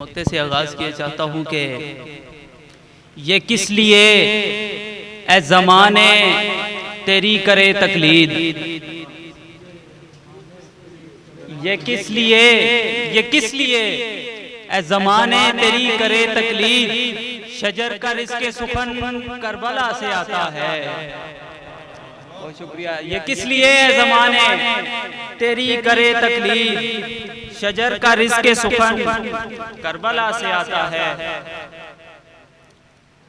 نقطے سے آغاز کیا چاہتا ہوں کہ یہ کس لیے اے زمانے تیری کرے تقلید، یہ کس لیے اے زمانے تیری کرے تقلید، شجر کا رزق سخن کربلا سے آتا ہے۔ بہت شکریہ۔ یہ کس لیے اے زمانے تیری کرے تقلید، شجر کا رزق سخن کربلا سے آتا ہے۔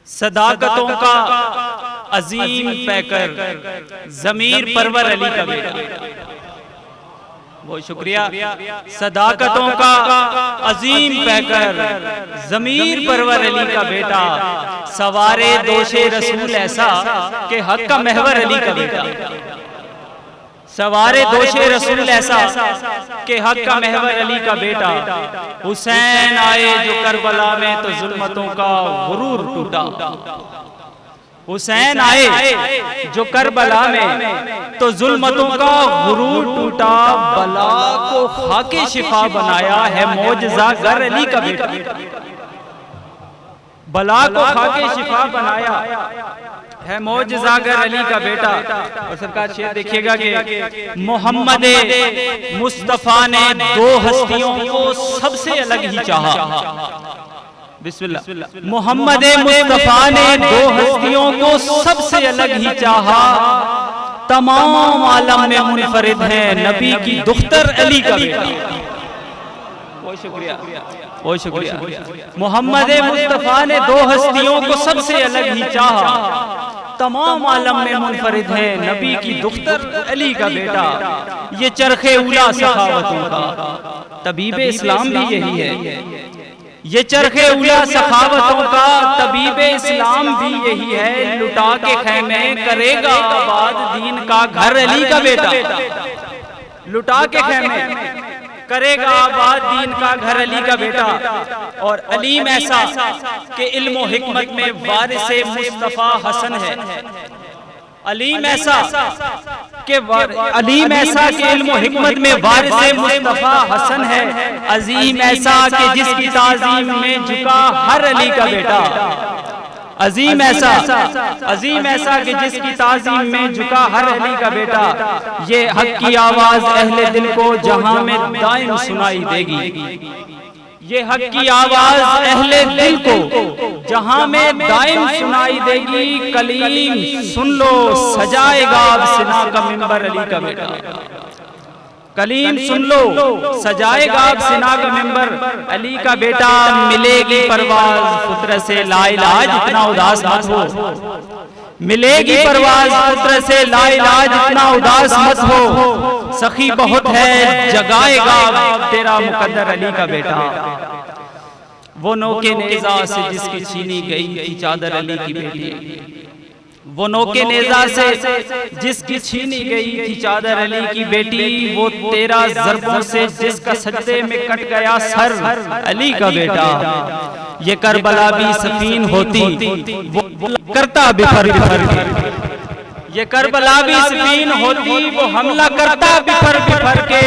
صداقتوں کا عظیم پیکر ضمیر پرور علی کا بیٹا، بہت شکریہ۔ صداقتوں کا عظیم پیکر ضمیر پرور علی کا بیٹا، سوارے دوش رسول ایسا کہ حق کا محور علی کا بیٹا، سوارے دوش رسول ایسا کہ حق کا محور علی کا بیٹا۔ حسین آئے جو کربلا میں تو ظلمتوں کا غرور ٹوٹا، حسین آئے جو کربلا میں تو ظلمتوں کا غرور ٹوٹا، بلا کو خاک شفا بنایا ہے معجزہ گر علی کا بیٹا، بلا کو خاک شفا بنایا ہے معجزہ گر علی کا بیٹا۔ اور سرکار شعر دیکھیے گا کہ محمد مصطفیٰ نے دو ہستیوں کو سب سے الگ ہی چاہا، بسم اللہ۔ محمد مصطفیٰ نے دو ہستیوں کو سب سے الگ ہی چاہا، تمام عالم میں منفرد ہیں نبی کی دختر علی کا بیٹا۔ بہت شکریہ، بہت شکریہ۔ محمد مصطفیٰ نے دو ہستیوں کو سب سے الگ ہی چاہا، تمام عالم میں منفرد ہے نبی کی دختر علی کا بیٹا۔ یہ چرخ اولا سخاوتوں کا طبیب اسلام بھی یہی ہے، یہ چرخ اولا سخاوتوں کا طبیب اسلام بھی یہی ہے، لٹا کے خیمے کرے گا آباد دین کا گھر علی کا بیٹا، لٹا کے خیمے کرے گا آباد دین کا گھر علی کا بیٹا۔ اور علیم ایسا کہ علم و حکمت میں وارث مصطفیٰ حسن ہے، علیم ایسا کہ علم و حکمت میں وارث مصطفیٰ حسن ہے، عظیم ایسا کہ جس کی تعظیم میں جھکا ہر علی کا بیٹا، عظیم ایسا کہ جس کی تعظیم میں جھکا ہر علی کا بیٹا۔ یہ حق کی آواز اہل دل کو جہاں میں دائم سنائی دے گی، یہ حق کی آواز اہل دل کو جہاں میں دائم سنائی دے گی، کلیم سن لو سجائے گا اب سنا کا منبر علی کا بیٹا، کلیم سن لو سجائے گا اب سنا کا منبر علی کا بیٹا۔ ملے گی پرواز فطرت سے لا علاج اتنا اداس مت ہو، ملے گی پرواز فطرت سے لا علاج اتنا اداس مت ہو، سخی بہت ہے جگائے گا تیرا مقدر علی کا بیٹا۔ وہ نوکے نیزہ سے جس کی چھینی گئی تھی چادر علی کی بیٹی، وہ نوکے نیزہ سے جس کی چھینی گئی تھی چادر علی کی بیٹی، وہ تیرا ضربوں سے جس کا سجدے میں کٹ گیا سر علی کا بیٹا۔ یہ کربلا بھی سفین ہوتی وہ کرتا بفر بفر کے، یہ کربلا بھی سفین ہوتی وہ حملہ کرتا بفر بفر کے،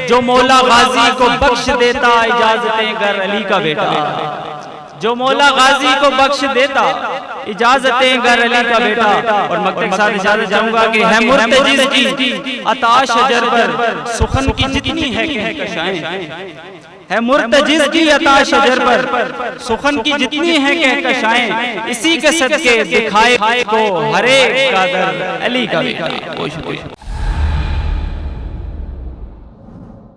جو مولا غازی کو بخش دیتا اجازتیں گر علی کا بیٹا، جو مولا غازی کو بخش دیتا اجازتیں گر علی کا بیٹا۔ اور مکتے کے ساتھ اجازت چاہوں گا کہ ہے مرتجز کی عطا شجر پر سخن کی جتنی ہے کہکشائیں، ہے مرتجز کی عطا شجر پر سخن کی جتنی ہے کہکشائیں، اسی کے صدقے دکھائے کو ہر ایک کا در علی کا بیٹا۔